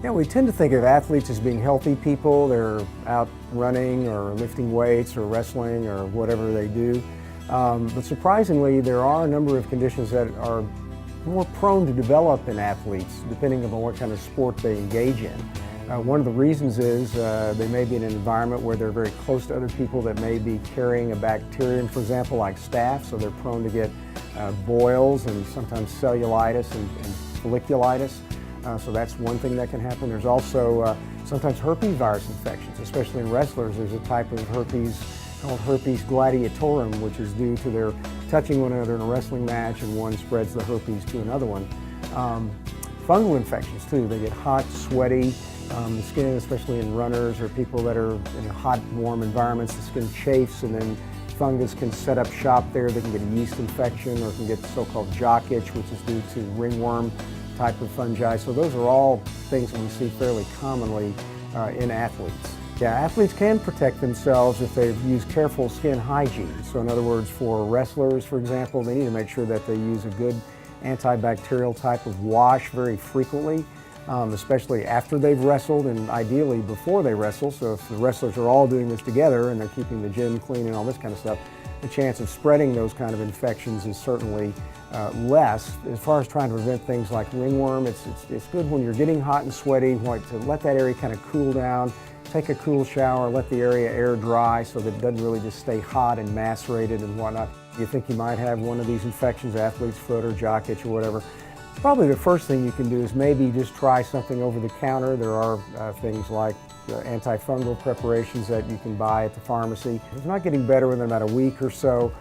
Yeah, we tend to think of athletes as being healthy people. They're out running or lifting weights or wrestling or whatever they do. But surprisingly, there are a number of conditions that are more prone to develop in athletes, depending on what kind of sport they engage in. One of the reasons is they may be in an environment where they're very close to other people that may be carrying a bacterium, for example, like staph, so they're prone to get boils and sometimes cellulitis and folliculitis. So that's one thing that can happen. There's also sometimes herpes virus infections, especially in wrestlers. There's a type of herpes called herpes gladiatorum, which is due to their touching one another in a wrestling match, and one spreads the herpes to another one. Fungal infections too. They get hot, sweaty. The skin, especially in runners or people that are in hot, warm environments, the skin chafes, and then fungus can set up shop there. They can get a yeast infection or can get so-called jock itch, which is due to ringworm type of fungi. So those are all things that we see fairly commonly in athletes. Yeah, athletes can protect themselves if they use careful skin hygiene. So in other words, for wrestlers, for example, they need to make sure that they use a good antibacterial type of wash very frequently, especially after they've wrestled and ideally before they wrestle. So if the wrestlers are all doing this together and they're keeping the gym clean and all this kind of stuff, the chance of spreading those kind of infections is certainly less. As far as trying to prevent things like ringworm, it's good when you're getting hot and sweaty, to let that area kind of cool down, take a cool shower, let the area air dry so that it doesn't really just stay hot and macerated and whatnot. You think you might have one of these infections, athlete's foot or jock itch or whatever, probably the first thing you can do is maybe just try something over the counter. There are things like antifungal preparations that you can buy at the pharmacy. If it's not getting better within about a week or so,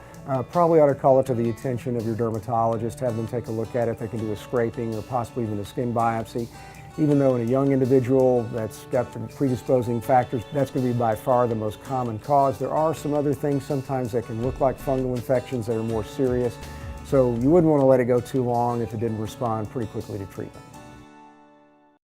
probably ought to call it to the attention of your dermatologist, have them take a look at it. They can do a scraping or possibly even a skin biopsy. Even though in a young individual that's got the predisposing factors, that's going to be by far the most common cause. There are some other things sometimes that can look like fungal infections that are more serious. So you wouldn't want to let it go too long if it didn't respond pretty quickly to treatment.